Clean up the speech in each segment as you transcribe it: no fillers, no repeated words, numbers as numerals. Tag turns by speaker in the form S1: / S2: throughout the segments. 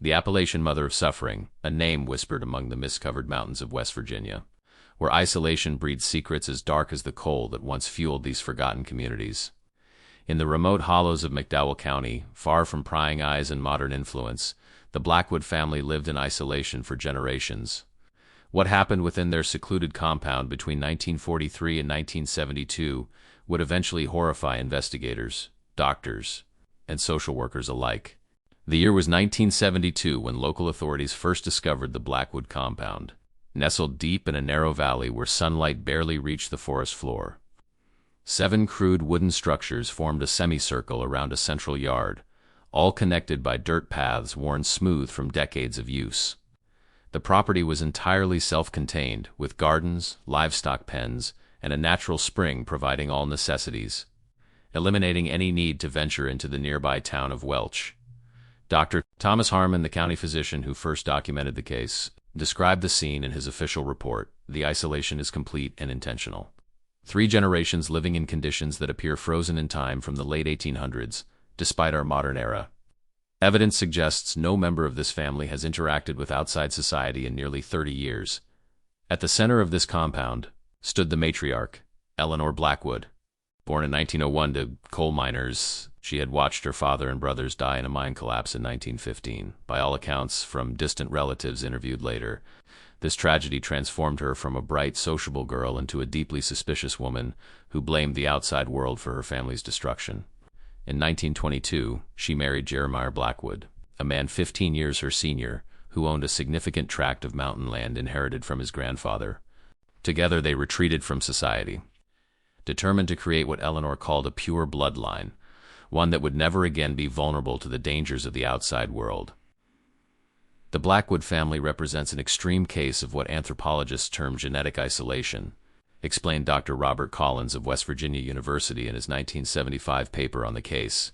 S1: The Appalachian Mother of Suffering, a name whispered among the mist-covered mountains of West Virginia, where isolation breeds secrets as dark as the coal that once fueled these forgotten communities. In the remote hollows of McDowell County, far from prying eyes and modern influence, the Blackwood family lived in isolation for generations. What happened within their secluded compound between 1943 and 1972 would eventually horrify investigators, doctors, and social workers alike. The year was 1972 when local authorities first discovered the Blackwood compound, nestled deep in a narrow valley where sunlight barely reached the forest floor. 7 crude wooden structures formed a semicircle around a central yard, all connected by dirt paths worn smooth from decades of use. The property was entirely self-contained, with gardens, livestock pens, and a natural spring providing all necessities, eliminating any need to venture into the nearby town of Welch. Dr. Thomas Harmon, the county physician who first documented the case, described the scene in his official report. The isolation is complete and intentional. 3 generations living in conditions that appear frozen in time from the late 1800s, despite our modern era. Evidence suggests no member of this family has interacted with outside society in nearly 30 years. At the center of this compound stood the matriarch, Eleanor Blackwood. Born in 1901 to coal miners, she had watched her father and brothers die in a mine collapse in 1915. By all accounts, from distant relatives interviewed later, this tragedy transformed her from a bright, sociable girl into a deeply suspicious woman who blamed the outside world for her family's destruction. In 1922, she married Jeremiah Blackwood, a man 15 years her senior, who owned a significant tract of mountain land inherited from his grandfather. Together they retreated from society, determined to create what Eleanor called a pure bloodline, one that would never again be vulnerable to the dangers of the outside world. The Blackwood family represents an extreme case of what anthropologists term genetic isolation, explained Dr. Robert Collins of West Virginia University in his 1975 paper on the case.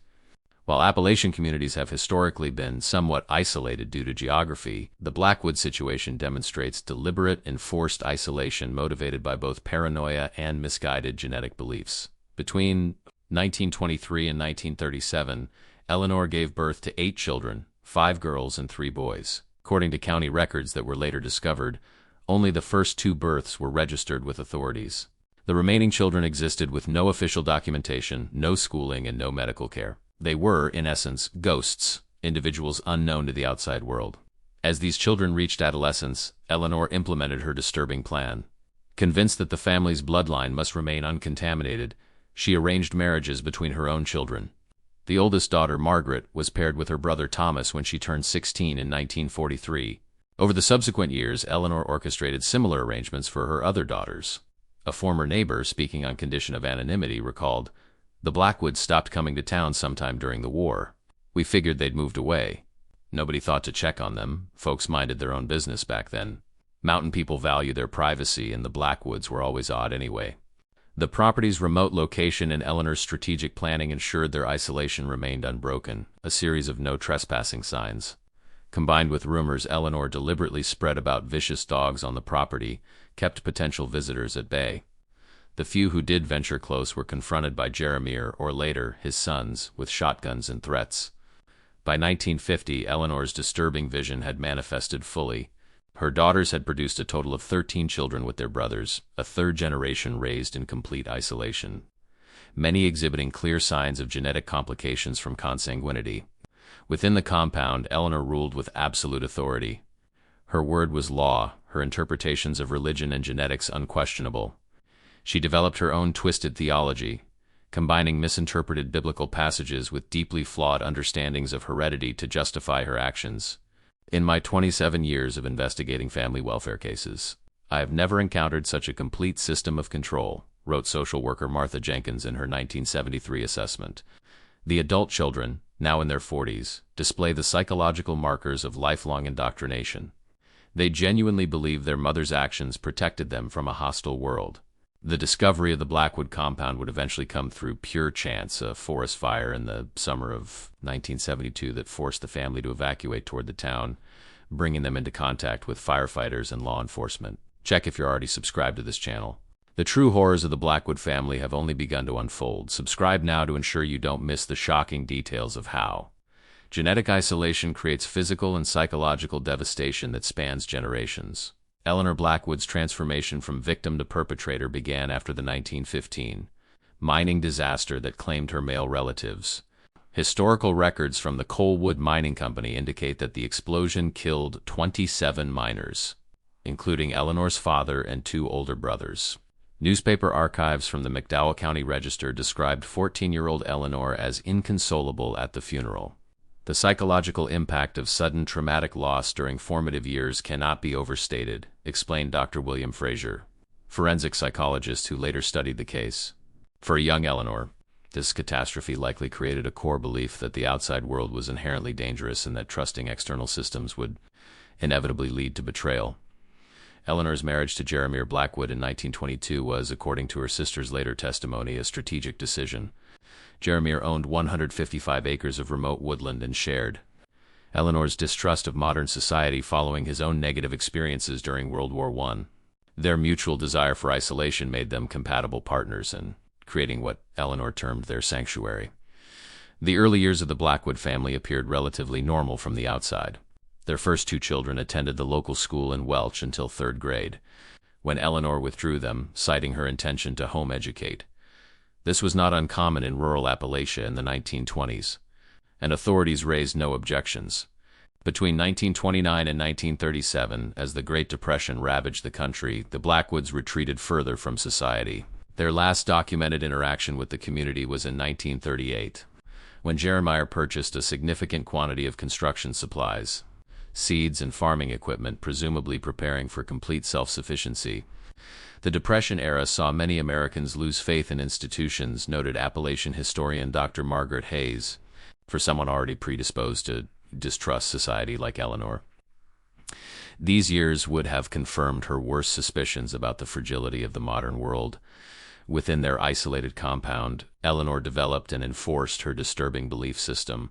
S1: While Appalachian communities have historically been somewhat isolated due to geography, the Blackwood situation demonstrates deliberate, enforced isolation motivated by both paranoia and misguided genetic beliefs. Between 1923 and 1937, Eleanor gave birth to 8 children, 5 girls and 3 boys. According to county records that were later discovered, only the first 2 births were registered with authorities. The remaining children existed with no official documentation, no schooling, and no medical care. They were, in essence, ghosts, individuals unknown to the outside world. As these children reached adolescence, Eleanor implemented her disturbing plan. Convinced that the family's bloodline must remain uncontaminated, she arranged marriages between her own children. The oldest daughter, Margaret, was paired with her brother Thomas when she turned 16 in 1943. Over the subsequent years, Eleanor orchestrated similar arrangements for her other daughters. A former neighbor, speaking on condition of anonymity, recalled, "The Blackwoods stopped coming to town sometime during the war. We figured they'd moved away. Nobody thought to check on them. Folks minded their own business back then. Mountain people value their privacy, and the Blackwoods were always odd anyway." The property's remote location and Eleanor's strategic planning ensured their isolation remained unbroken, a series of no trespassing signs. Combined with rumors Eleanor deliberately spread about vicious dogs on the property, kept potential visitors at bay. The few who did venture close were confronted by Jeremiah, or later, his sons, with shotguns and threats. By 1950, Eleanor's disturbing vision had manifested fully. Her daughters had produced a total of 13 children with their brothers, a 3rd generation raised in complete isolation, many exhibiting clear signs of genetic complications from consanguinity. Within the compound, Eleanor ruled with absolute authority. Her word was law, her interpretations of religion and genetics unquestionable. She developed her own twisted theology, combining misinterpreted biblical passages with deeply flawed understandings of heredity to justify her actions. In my 27 years of investigating family welfare cases, I have never encountered such a complete system of control, wrote social worker Martha Jenkins in her 1973 assessment. The adult children, now in their 40s, display the psychological markers of lifelong indoctrination. They genuinely believe their mother's actions protected them from a hostile world. The discovery of the Blackwood compound would eventually come through pure chance, a forest fire in the summer of 1972 that forced the family to evacuate toward the town, bringing them into contact with firefighters and law enforcement. Check if you're already subscribed to this channel. The true horrors of the Blackwood family have only begun to unfold. Subscribe now to ensure you don't miss the shocking details of how. Genetic isolation creates physical and psychological devastation that spans generations. Eleanor Blackwood's transformation from victim to perpetrator began after the 1915 mining disaster that claimed her male relatives. Historical records from the Coalwood Mining Company indicate that the explosion killed 27 miners, including Eleanor's father and 2 older brothers. Newspaper archives from the McDowell County Register described 14-year-old Eleanor as inconsolable at the funeral. The psychological impact of sudden traumatic loss during formative years cannot be overstated, explained Dr. William Fraser, forensic psychologist who later studied the case. For a young Eleanor, this catastrophe likely created a core belief that the outside world was inherently dangerous and that trusting external systems would inevitably lead to betrayal. Eleanor's marriage to Jeremiah Blackwood in 1922 was, according to her sister's later testimony, a strategic decision. Jeremiah owned 155 acres of remote woodland and shared Eleanor's distrust of modern society following his own negative experiences during World War I. Their mutual desire for isolation made them compatible partners in creating what Eleanor termed their sanctuary. The early years of the Blackwood family appeared relatively normal from the outside. Their first 2 children attended the local school in Welch until 3rd grade, when Eleanor withdrew them, citing her intention to home educate. This was not uncommon in rural Appalachia in the 1920s, and authorities raised no objections. Between 1929 and 1937, as the Great Depression ravaged the country, the Blackwoods retreated further from society. Their last documented interaction with the community was in 1938, when Jeremiah purchased a significant quantity of construction supplies, seeds, and farming equipment, presumably preparing for complete self-sufficiency. The Depression era saw many Americans lose faith in institutions, noted Appalachian historian Dr. Margaret Hayes, for someone already predisposed to distrust society like Eleanor. These years would have confirmed her worst suspicions about the fragility of the modern world. Within their isolated compound, Eleanor developed and enforced her disturbing belief system.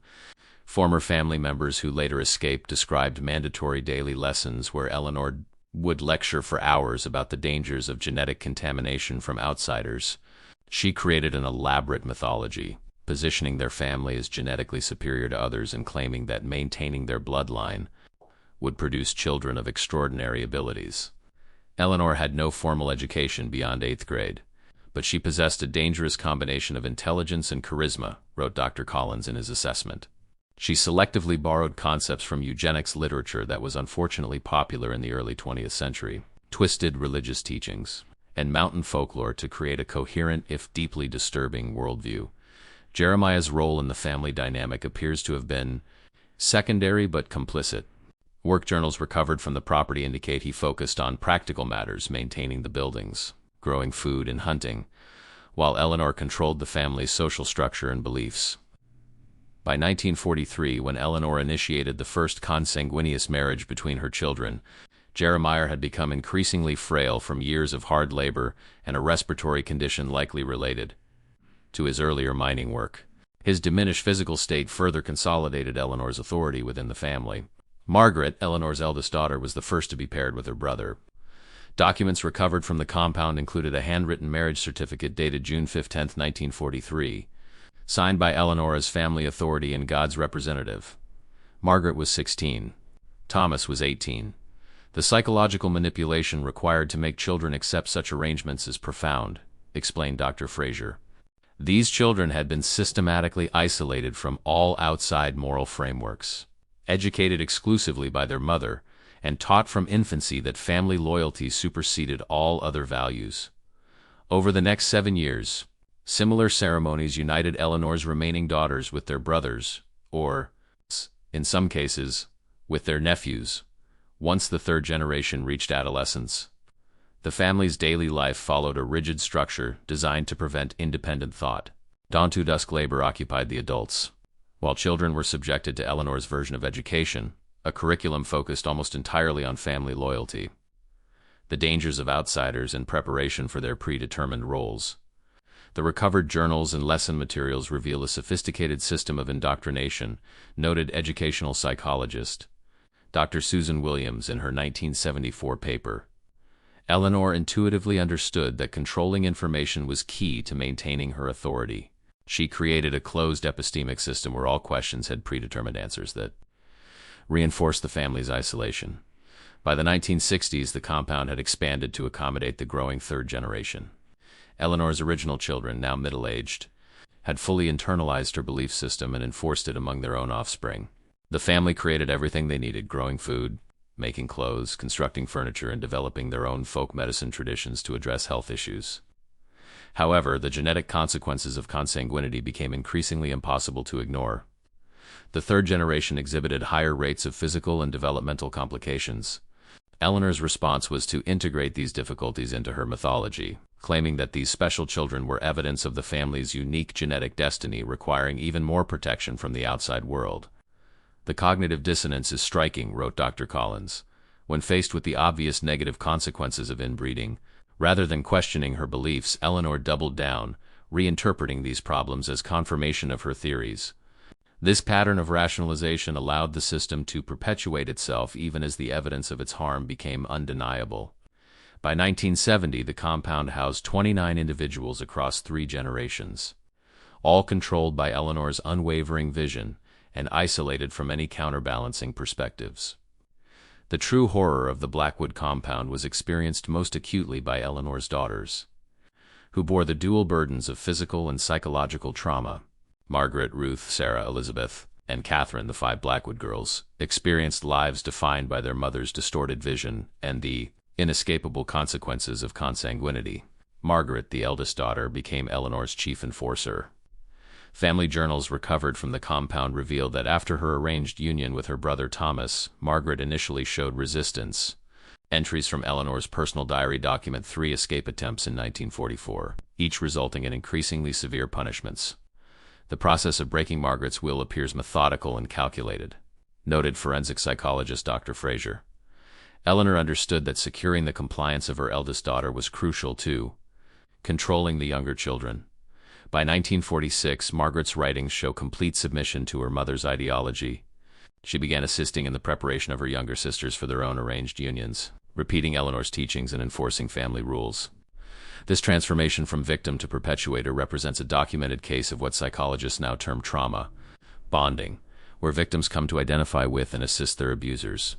S1: Former family members who later escaped described mandatory daily lessons where Eleanor would lecture for hours about the dangers of genetic contamination from outsiders. She created an elaborate mythology, positioning their family as genetically superior to others and claiming that maintaining their bloodline would produce children of extraordinary abilities. Eleanor had no formal education beyond 8th grade, but she possessed a dangerous combination of intelligence and charisma, wrote Dr. Collins in his assessment. She selectively borrowed concepts from eugenics literature that was unfortunately popular in the early 20th century, twisted religious teachings, and mountain folklore to create a coherent, if deeply disturbing, worldview. Jeremiah's role in the family dynamic appears to have been secondary but complicit. Work journals recovered from the property indicate he focused on practical matters, maintaining the buildings, growing food, and hunting, while Eleanor controlled the family's social structure and beliefs. By 1943, when Eleanor initiated the first consanguineous marriage between her children, Jeremiah had become increasingly frail from years of hard labor and a respiratory condition likely related to his earlier mining work. His diminished physical state further consolidated Eleanor's authority within the family. Margaret, Eleanor's eldest daughter, was the first to be paired with her brother. Documents recovered from the compound included a handwritten marriage certificate dated June 15, 1943, signed by Eleanor as family authority and God's representative. Margaret was 16. Thomas was 18. The psychological manipulation required to make children accept such arrangements is profound, explained Dr. Fraser. These children had been systematically isolated from all outside moral frameworks, educated exclusively by their mother, and taught from infancy that family loyalty superseded all other values. Over the next 7 years, similar ceremonies united Eleanor's remaining daughters with their brothers, or, in some cases, with their nephews, once the 3rd generation reached adolescence. The family's daily life followed a rigid structure designed to prevent independent thought. Dawn to dusk labor occupied the adults, while children were subjected to Eleanor's version of education, a curriculum focused almost entirely on family loyalty, the dangers of outsiders, and preparation for their predetermined roles. The recovered journals and lesson materials reveal a sophisticated system of indoctrination, noted educational psychologist Dr. Susan Williams in her 1974 paper. Eleanor intuitively understood that controlling information was key to maintaining her authority. She created a closed epistemic system where all questions had predetermined answers that reinforced the family's isolation. By the 1960s, the compound had expanded to accommodate the growing third generation. Eleanor's original children, now middle-aged, had fully internalized her belief system and enforced it among their own offspring. The family created everything they needed: growing food, making clothes, constructing furniture, and developing their own folk medicine traditions to address health issues. However, the genetic consequences of consanguinity became increasingly impossible to ignore. The third generation exhibited higher rates of physical and developmental complications. Eleanor's response was to integrate these difficulties into her mythology, claiming that these special children were evidence of the family's unique genetic destiny, requiring even more protection from the outside world. "The cognitive dissonance is striking," wrote Dr. Collins. When faced with the obvious negative consequences of inbreeding, rather than questioning her beliefs, Eleanor doubled down, reinterpreting these problems as confirmation of her theories. This pattern of rationalization allowed the system to perpetuate itself even as the evidence of its harm became undeniable. By 1970, the compound housed 29 individuals across 3 generations, all controlled by Eleanor's unwavering vision and isolated from any counterbalancing perspectives. The true horror of the Blackwood compound was experienced most acutely by Eleanor's daughters, who bore the dual burdens of physical and psychological trauma. Margaret, Ruth, Sarah, Elizabeth, and Catherine, the 5 Blackwood girls, experienced lives defined by their mother's distorted vision and the inescapable consequences of consanguinity. Margaret, the eldest daughter, became Eleanor's chief enforcer. Family journals recovered from the compound revealed that after her arranged union with her brother Thomas, Margaret initially showed resistance. Entries from Eleanor's personal diary document 3 escape attempts in 1944, each resulting in increasingly severe punishments. The process of breaking Margaret's will appears methodical and calculated, noted forensic psychologist Dr. Fraser. Eleanor understood that securing the compliance of her eldest daughter was crucial to controlling the younger children. By 1946, Margaret's writings show complete submission to her mother's ideology. She began assisting in the preparation of her younger sisters for their own arranged unions, repeating Eleanor's teachings and enforcing family rules. This transformation from victim to perpetuator represents a documented case of what psychologists now term trauma bonding, where victims come to identify with and assist their abusers.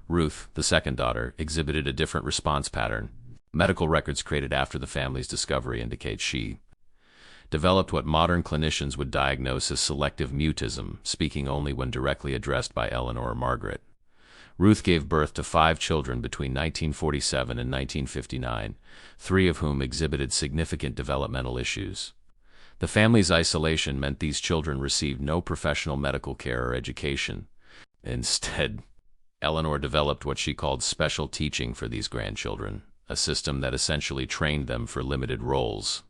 S1: Ruth, the second daughter, exhibited a different response pattern. Medical records created after the family's discovery indicate she developed what modern clinicians would diagnose as selective mutism, speaking only when directly addressed by Eleanor or Margaret. Ruth gave birth to 5 children between 1947 and 1959, 3 of whom exhibited significant developmental issues. The family's isolation meant these children received no professional medical care or education. Instead, Eleanor developed what she called special teaching for these grandchildren, a system that essentially trained them for limited roles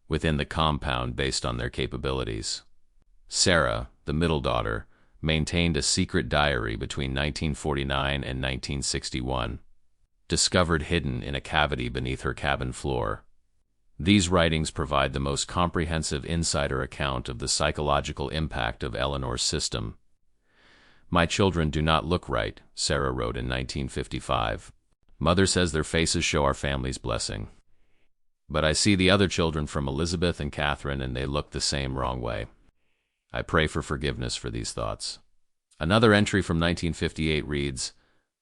S1: within the compound based on their capabilities. Sarah, the middle daughter, maintained a secret diary between 1949 and 1961, discovered hidden in a cavity beneath her cabin floor. These writings provide the most comprehensive insider account of the psychological impact of Eleanor's system. "My children do not look right," Sarah wrote in 1955. "Mother says their faces show our family's blessing. But I see the other children from Elizabeth and Catherine and they look the same wrong way. I pray for forgiveness for these thoughts." Another entry from 1958 reads,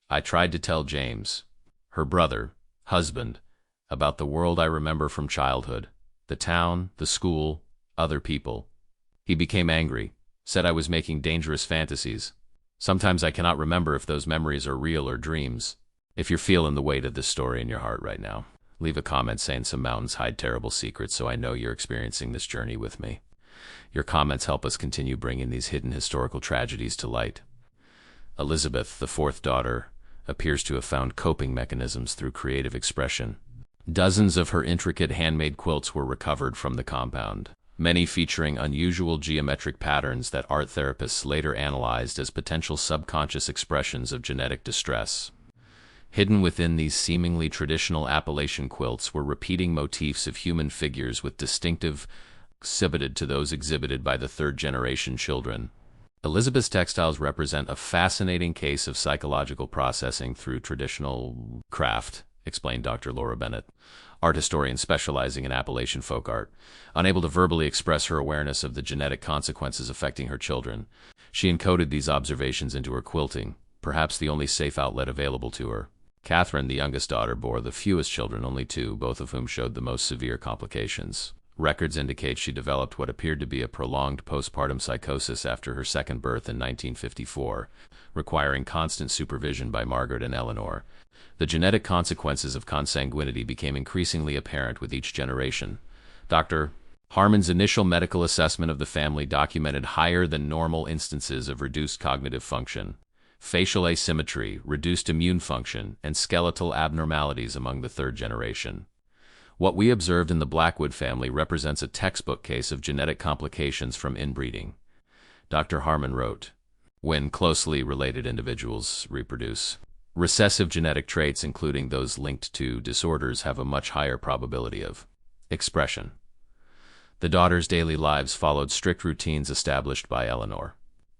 S1: "I tried to tell James, her brother, husband, about the world I remember from childhood, the town, the school, other people. He became angry, said I was making dangerous fantasies. Sometimes I cannot remember if those memories are real or dreams." If you're feeling the weight of this story in your heart right now, leave a comment saying some mountains hide terrible secrets so I know you're experiencing this journey with me. Your comments help us continue bringing these hidden historical tragedies to light. Elizabeth, the 4th daughter, appears to have found coping mechanisms through creative expression. Dozens of her intricate handmade quilts were recovered from the compound, many featuring unusual geometric patterns that art therapists later analyzed as potential subconscious expressions of genetic distress. Hidden within these seemingly traditional Appalachian quilts were repeating motifs of human figures with distinctive exhibited to those exhibited by the 3rd-generation children. Elizabeth's textiles represent a fascinating case of psychological processing through traditional craft, explained Dr. Laura Bennett, art historian specializing in Appalachian folk art. Unable to verbally express her awareness of the genetic consequences affecting her children, she encoded these observations into her quilting, perhaps the only safe outlet available to her. Catherine, the youngest daughter, bore the fewest children, only two, both of whom showed the most severe complications. Records indicate she developed what appeared to be a prolonged postpartum psychosis after her second birth in 1954, requiring constant supervision by Margaret and Eleanor. The genetic consequences of consanguinity became increasingly apparent with each generation. Dr. Harmon's initial medical assessment of the family documented higher than normal instances of reduced cognitive function, facial asymmetry, reduced immune function, and skeletal abnormalities among the third generation. What we observed in the Blackwood family represents a textbook case of genetic complications from inbreeding. Dr. Harmon wrote, when closely related individuals reproduce, recessive genetic traits, including those linked to disorders, have a much higher probability of expression. The daughters' daily lives followed strict routines established by Eleanor.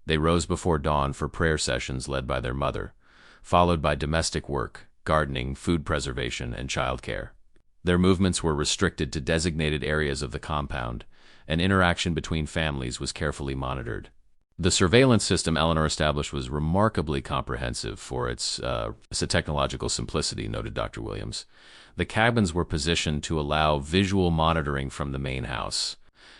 S1: They rose before dawn for prayer sessions led by their mother, followed by domestic work, gardening, food preservation, and childcare. Their movements were restricted to designated areas of the compound, and interaction between families was carefully monitored. The surveillance system Eleanor established was remarkably comprehensive for its technological simplicity, noted Dr. Williams. The cabins were positioned to allow visual monitoring from the main house.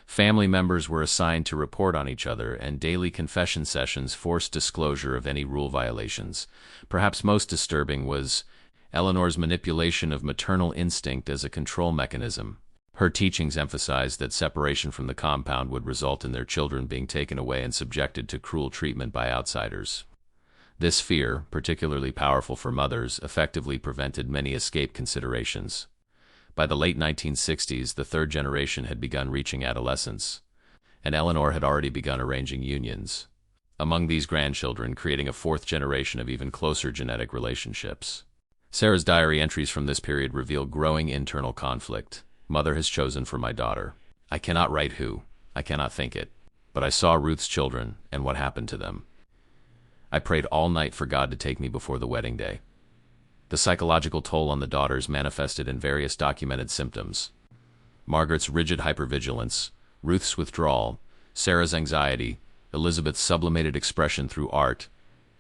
S1: Family members were assigned to report on each other, and daily confession sessions forced disclosure of any rule violations. Perhaps most disturbing was Eleanor's manipulation of maternal instinct as a control mechanism. Her teachings emphasized that separation from the compound would result in their children being taken away and subjected to cruel treatment by outsiders. This fear, particularly powerful for mothers, effectively prevented many escape considerations. By the late 1960s, the third generation had begun reaching adolescence, and Eleanor had already begun arranging unions among these grandchildren, creating a fourth generation of even closer genetic relationships. Sarah's diary entries from this period reveal growing internal conflict. Mother has chosen for my daughter. I cannot write who. I cannot think it. But I saw Ruth's children and what happened to them. I prayed all night for God to take me before the wedding day. The psychological toll on the daughters manifested in various documented symptoms. Margaret's rigid hypervigilance, Ruth's withdrawal, Sarah's anxiety, Elizabeth's sublimated expression through art,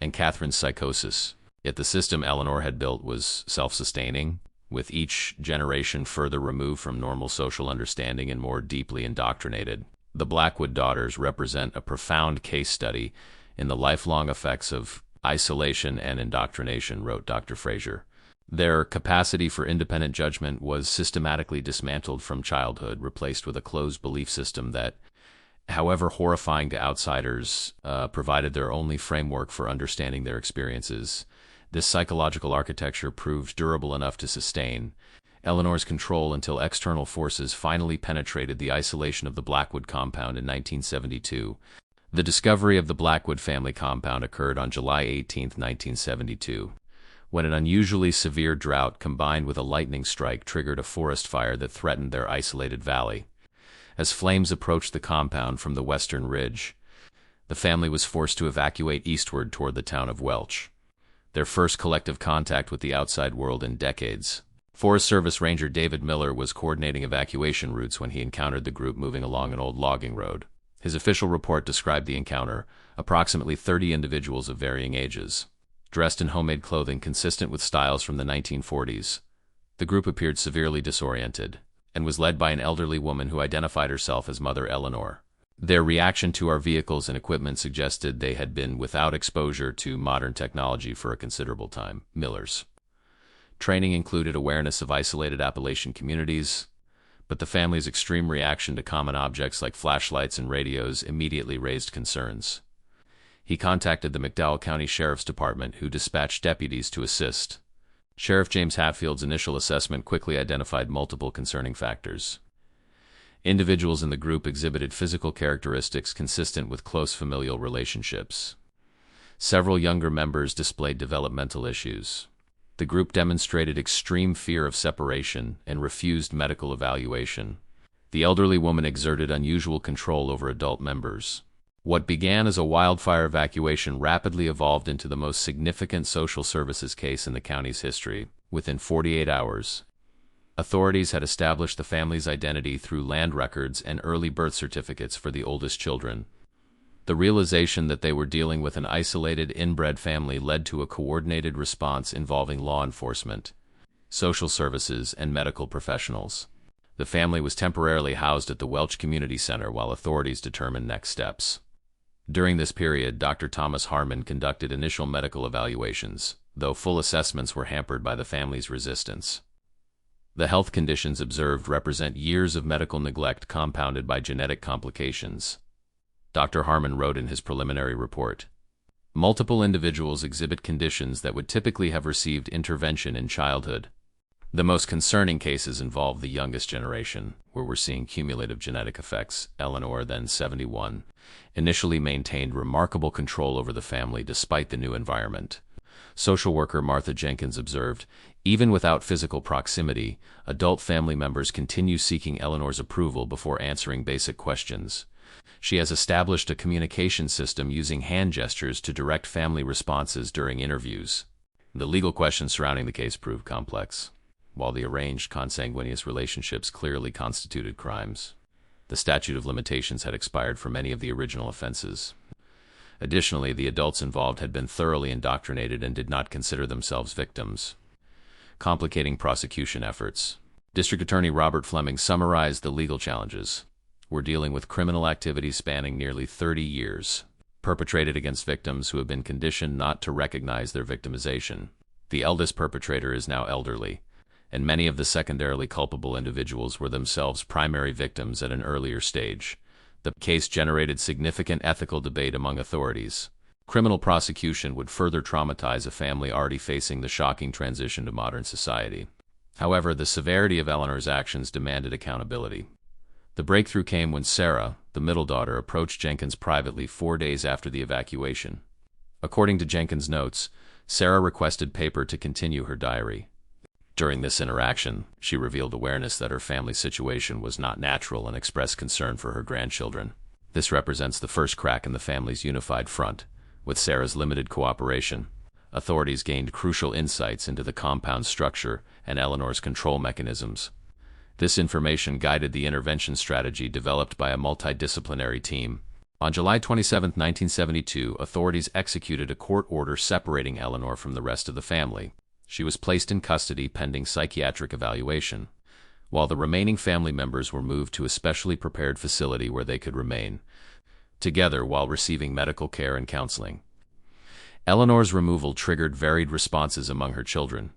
S1: and Catherine's psychosis. Yet the system Eleanor had built was self-sustaining, with each generation further removed from normal social understanding and more deeply indoctrinated. The Blackwood daughters represent a profound case study in the lifelong effects of isolation and indoctrination, wrote Dr. Fraser. Their capacity for independent judgment was systematically dismantled from childhood, replaced with a closed belief system that, however horrifying to outsiders, provided their only framework for understanding their experiences. This psychological architecture proved durable enough to sustain Eleanor's control until external forces finally penetrated the isolation of the Blackwood compound in 1972. The discovery of the Blackwood family compound occurred on July 18, 1972, when an unusually severe drought combined with a lightning strike triggered a forest fire that threatened their isolated valley. As flames approached the compound from the western ridge, the family was forced to evacuate eastward toward the town of Welch, their first collective contact with the outside world in decades. Forest Service Ranger David Miller was coordinating evacuation routes when he encountered the group moving along an old logging road. His official report described the encounter: approximately 30 individuals of varying ages, dressed in homemade clothing consistent with styles from the 1940s. The group appeared severely disoriented, and was led by an elderly woman who identified herself as Mother Eleanor. Their reaction to our vehicles and equipment suggested they had been without exposure to modern technology for a considerable time. Miller's training included awareness of isolated Appalachian communities, but the family's extreme reaction to common objects like flashlights and radios immediately raised concerns. He contacted the McDowell County Sheriff's Department, who dispatched deputies to assist. Sheriff James Hatfield's initial assessment quickly identified multiple concerning factors. Individuals in the group exhibited physical characteristics consistent with close familial relationships. Several younger members displayed developmental issues. The group demonstrated extreme fear of separation and refused medical evaluation. The elderly woman exerted unusual control over adult members. What began as a wildfire evacuation rapidly evolved into the most significant social services case in the county's history. Within 48 hours, authorities had established the family's identity through land records and early birth certificates for the oldest children. The realization that they were dealing with an isolated, inbred family led to a coordinated response involving law enforcement, social services, and medical professionals. The family was temporarily housed at the Welch Community Center while authorities determined next steps. During this period, Dr. Thomas Harmon conducted initial medical evaluations, though full assessments were hampered by the family's resistance. The health conditions observed represent years of medical neglect compounded by genetic complications. Dr. Harmon wrote in his preliminary report, "Multiple individuals exhibit conditions that would typically have received intervention in childhood. The most concerning cases involve the youngest generation, where we're seeing cumulative genetic effects. Eleanor, then 71, initially maintained remarkable control over the family despite the new environment." Social worker Martha Jenkins observed, "Even without physical proximity, adult family members continue seeking Eleanor's approval before answering basic questions. She has established a communication system using hand gestures to direct family responses during interviews." The legal questions surrounding the case proved complex. While the arranged consanguineous relationships clearly constituted crimes, the statute of limitations had expired for many of the original offenses. Additionally, the adults involved had been thoroughly indoctrinated and did not consider themselves victims, complicating prosecution efforts. District Attorney Robert Fleming summarized the legal challenges. "We're dealing with criminal activity spanning nearly 30 years, perpetrated against victims who have been conditioned not to recognize their victimization. The eldest perpetrator is now elderly, and many of the secondarily culpable individuals were themselves primary victims at an earlier stage." The case generated significant ethical debate among authorities. Criminal prosecution would further traumatize a family already facing the shocking transition to modern society. However, the severity of Eleanor's actions demanded accountability. The breakthrough came when Sarah, the middle daughter, approached Jenkins privately 4 days after the evacuation. According to Jenkins' notes, Sarah requested paper to continue her diary. During this interaction, she revealed awareness that her family's situation was not natural and expressed concern for her grandchildren. This represents the first crack in the family's unified front. With Sarah's limited cooperation, authorities gained crucial insights into the compound structure and Eleanor's control mechanisms. This information guided the intervention strategy developed by a multidisciplinary team. On July 27, 1972, authorities executed a court order separating Eleanor from the rest of the family. She was placed in custody pending psychiatric evaluation, while the remaining family members were moved to a specially prepared facility where they could remain together while receiving medical care and counseling. Eleanor's removal triggered varied responses among her children.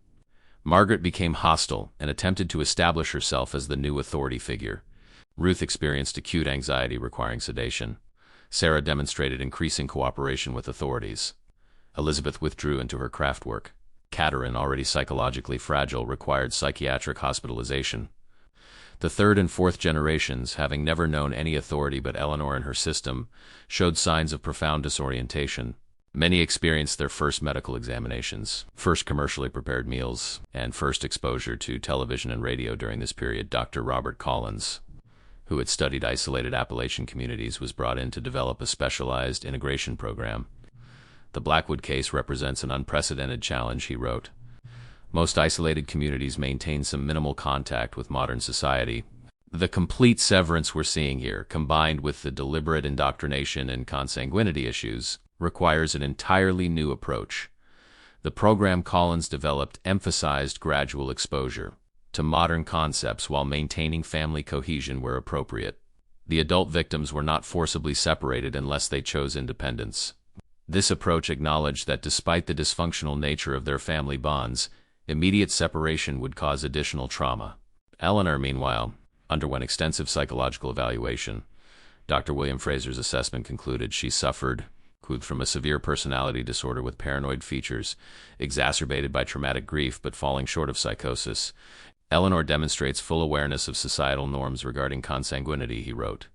S1: Margaret became hostile and attempted to establish herself as the new authority figure. Ruth experienced acute anxiety requiring sedation. Sarah demonstrated increasing cooperation with authorities. Elizabeth withdrew into her craft work. Catherine, already psychologically fragile, required psychiatric hospitalization. The third and fourth generations, having never known any authority but Eleanor and her system, showed signs of profound disorientation. Many experienced their first medical examinations, first commercially prepared meals, and first exposure to television and radio during this period. Dr. Robert Collins, who had studied isolated Appalachian communities, was brought in to develop a specialized integration program. "The Blackwood case represents an unprecedented challenge," he wrote. "Most isolated communities maintain some minimal contact with modern society. The complete severance we're seeing here, combined with the deliberate indoctrination and consanguinity issues, requires an entirely new approach." The program Collins developed emphasized gradual exposure to modern concepts while maintaining family cohesion where appropriate. The adult victims were not forcibly separated unless they chose independence. This approach acknowledged that despite the dysfunctional nature of their family bonds, immediate separation would cause additional trauma. Eleanor, meanwhile, underwent extensive psychological evaluation. Dr. William Fraser's assessment concluded she suffered from a severe personality disorder with paranoid features, exacerbated by traumatic grief but falling short of psychosis. "Eleanor demonstrates full awareness of societal norms regarding consanguinity," he wrote.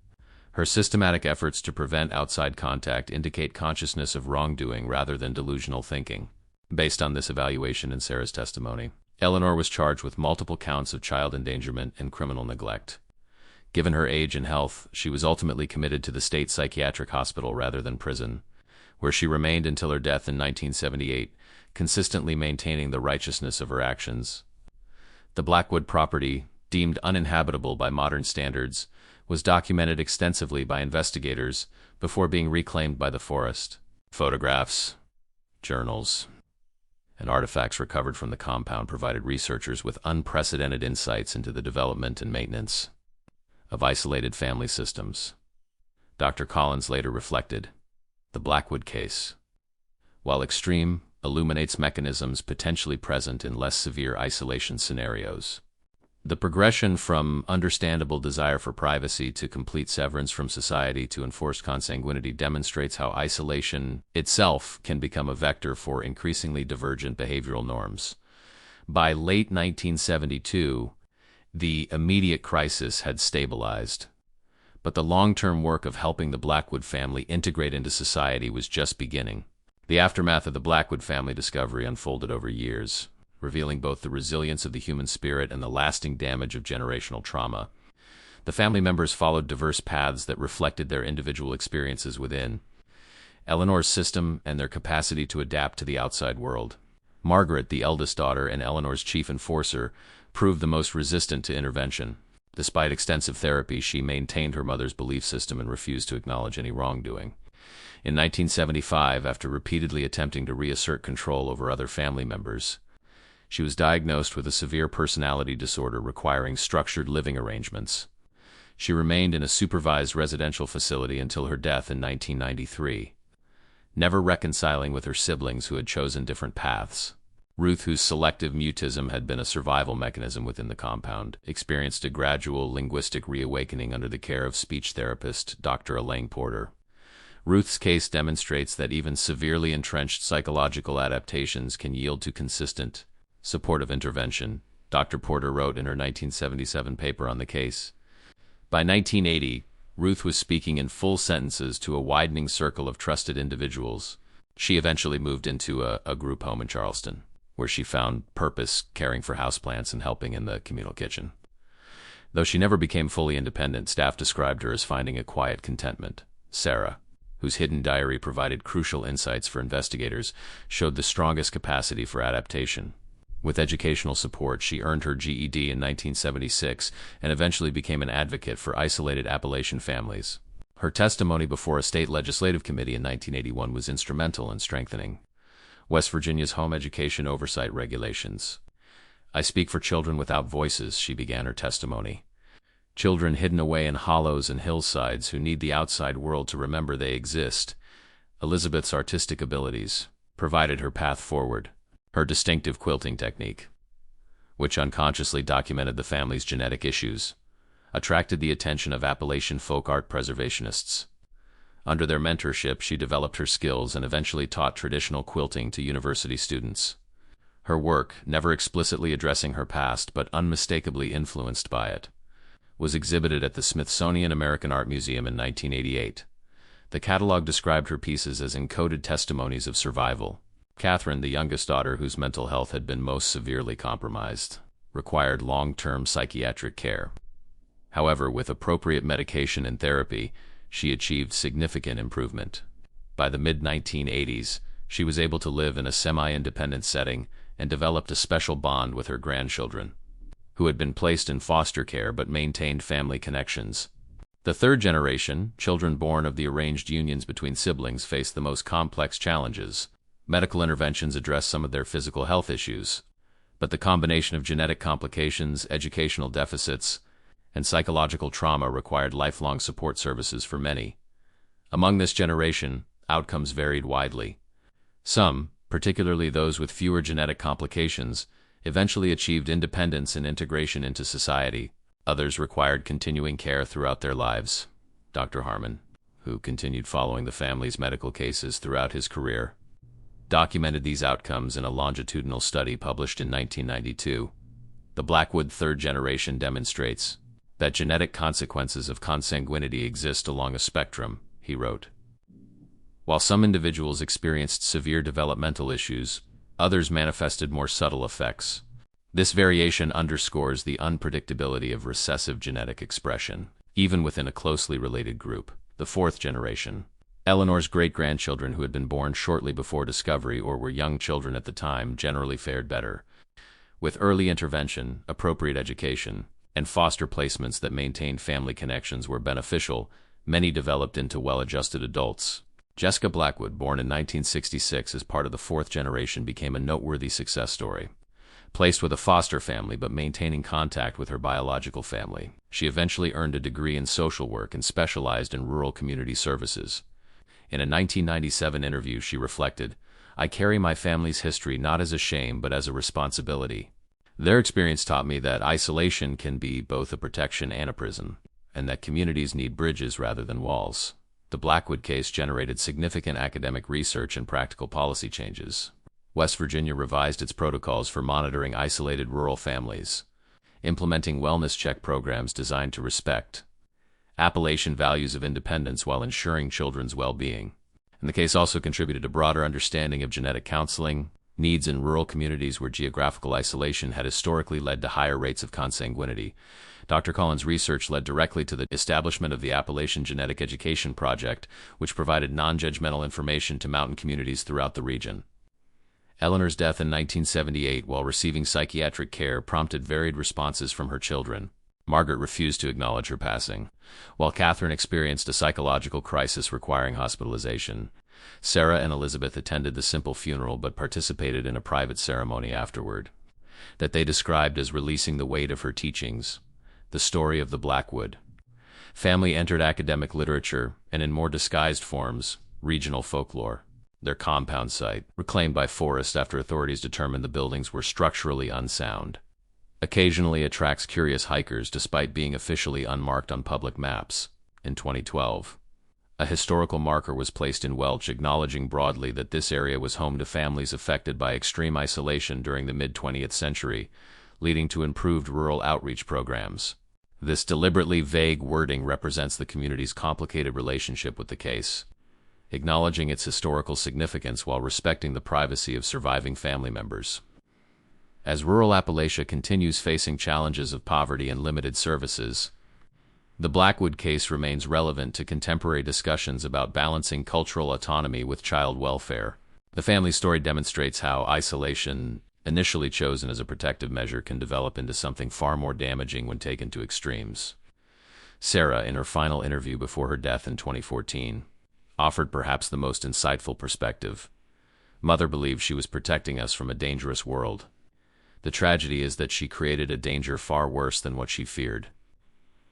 S1: "Her systematic efforts to prevent outside contact indicate consciousness of wrongdoing rather than delusional thinking." Based on this evaluation and Sarah's testimony, Eleanor was charged with multiple counts of child endangerment and criminal neglect. Given her age and health, she was ultimately committed to the state psychiatric hospital rather than prison, where she remained until her death in 1978. consistently maintaining the righteousness of her actions. The Blackwood property, deemed uninhabitable by modern standards, was documented extensively by investigators before being reclaimed by the forest. Photographs, journals, and artifacts recovered from the compound provided researchers with unprecedented insights into the development and maintenance of isolated family systems. Dr. Collins later reflected, "The Blackwood case, while extreme, illuminates mechanisms potentially present in less severe isolation scenarios. The progression from understandable desire for privacy to complete severance from society to enforced consanguinity demonstrates how isolation itself can become a vector for increasingly divergent behavioral norms." By late 1972, the immediate crisis had stabilized, but the long-term work of helping the Blackwood family integrate into society was just beginning. The aftermath of the Blackwood family discovery unfolded over years, revealing both the resilience of the human spirit and the lasting damage of generational trauma. The family members followed diverse paths that reflected their individual experiences within Eleanor's system and their capacity to adapt to the outside world. Margaret, the eldest daughter and Eleanor's chief enforcer, proved the most resistant to intervention. Despite extensive therapy, she maintained her mother's belief system and refused to acknowledge any wrongdoing. In 1975, after repeatedly attempting to reassert control over other family members, she was diagnosed with a severe personality disorder requiring structured living arrangements. She remained in a supervised residential facility until her death in 1993, never reconciling with her siblings who had chosen different paths. Ruth, whose selective mutism had been a survival mechanism within the compound, experienced a gradual linguistic reawakening under the care of speech therapist Dr. Elaine Porter. Ruth's case demonstrates that even severely entrenched psychological adaptations can yield to consistent, supportive intervention, Dr. Porter wrote in her 1977 paper on the case. By 1980, Ruth was speaking in full sentences to a widening circle of trusted individuals. She eventually moved into a group home in Charleston, where she found purpose caring for houseplants and helping in the communal kitchen. Though she never became fully independent, staff described her as finding a quiet contentment. Sarah, whose hidden diary provided crucial insights for investigators, showed the strongest capacity for adaptation. With educational support, she earned her GED in 1976 and eventually became an advocate for isolated Appalachian families. Her testimony before a state legislative committee in 1981 was instrumental in strengthening West Virginia's home education oversight regulations. "I speak for children without voices," she began her testimony. "Children hidden away in hollows and hillsides who need the outside world to remember they exist." Elizabeth's artistic abilities provided her path forward. Her distinctive quilting technique, which unconsciously documented the family's genetic issues, attracted the attention of Appalachian folk art preservationists. Under their mentorship, she developed her skills and eventually taught traditional quilting to university students. Her work, never explicitly addressing her past but unmistakably influenced by it, was exhibited at the Smithsonian American Art Museum in 1988. The catalog described her pieces as encoded testimonies of survival. Catherine, the youngest daughter whose mental health had been most severely compromised, required long-term psychiatric care. However, with appropriate medication and therapy, she achieved significant improvement. By the mid-1980s, she was able to live in a semi-independent setting and developed a special bond with her grandchildren, who had been placed in foster care but maintained family connections. The third generation, children born of the arranged unions between siblings, faced the most complex challenges. Medical interventions addressed some of their physical health issues, but the combination of genetic complications, educational deficits, and psychological trauma required lifelong support services for many. Among this generation, outcomes varied widely. Some, particularly those with fewer genetic complications, eventually achieved independence and integration into society. Others required continuing care throughout their lives. Dr. Harmon, who continued following the family's medical cases throughout his career, documented these outcomes in a longitudinal study published in 1992. The Blackwood third generation demonstrates that genetic consequences of consanguinity exist along a spectrum, he wrote. While some individuals experienced severe developmental issues, others manifested more subtle effects. This variation underscores the unpredictability of recessive genetic expression, even within a closely related group. The fourth generation, Eleanor's great-grandchildren who had been born shortly before discovery or were young children at the time generally fared better. With early intervention, appropriate education, and foster placements that maintained family connections were beneficial, many developed into well-adjusted adults. Jessica Blackwood, born in 1966 as part of the fourth generation, became a noteworthy success story. Placed with a foster family but maintaining contact with her biological family, she eventually earned a degree in social work and specialized in rural community services. In a 1997 interview, she reflected, "I carry my family's history not as a shame but as a responsibility. Their experience taught me that isolation can be both a protection and a prison, and that communities need bridges rather than walls." The Blackwood case generated significant academic research and practical policy changes. West Virginia revised its protocols for monitoring isolated rural families, implementing wellness check programs designed to respect Appalachian values of independence while ensuring children's well-being. And the case also contributed to broader understanding of genetic counseling needs in rural communities where geographical isolation had historically led to higher rates of consanguinity. Dr. Collins' research led directly to the establishment of the Appalachian Genetic Education Project, which provided non-judgmental information to mountain communities throughout the region. Eleanor's death in 1978 while receiving psychiatric care prompted varied responses from her children. Margaret refused to acknowledge her passing, while Catherine experienced a psychological crisis requiring hospitalization. Sarah and Elizabeth attended the simple funeral but participated in a private ceremony afterward that they described as releasing the weight of her teachings. The story of the Blackwood family entered academic literature and, in more disguised forms, regional folklore. Their compound site, reclaimed by forest after authorities determined the buildings were structurally unsound, occasionally attracts curious hikers despite being officially unmarked on public maps. In 2012, a historical marker was placed in Welch acknowledging broadly that this area was home to families affected by extreme isolation during the mid-20th century, leading to improved rural outreach programs. This deliberately vague wording represents the community's complicated relationship with the case, acknowledging its historical significance while respecting the privacy of surviving family members. As rural Appalachia continues facing challenges of poverty and limited services, the Blackwood case remains relevant to contemporary discussions about balancing cultural autonomy with child welfare. The family story demonstrates how isolation, initially chosen as a protective measure, can develop into something far more damaging when taken to extremes. Sarah, in her final interview before her death in 2014, offered perhaps the most insightful perspective. "Mother believed she was protecting us from a dangerous world. The tragedy is that she created a danger far worse than what she feared.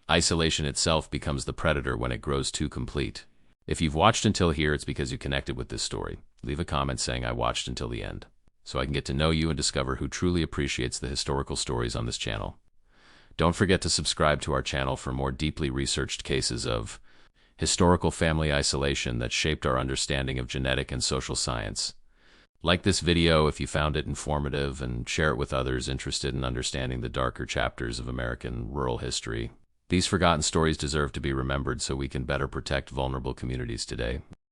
S1: Isolation itself becomes the predator when it grows too complete." If you've watched until here, it's because you connected with this story. Leave a comment saying I watched until the end, so I can get to know you and discover who truly appreciates the historical stories on this channel. Don't forget to subscribe to our channel for more deeply researched cases of historical family isolation that shaped our understanding of genetic and social science. Like this video if you found it informative, and share it with others interested in understanding the darker chapters of American rural history. These forgotten stories deserve to be remembered so we can better protect vulnerable communities today.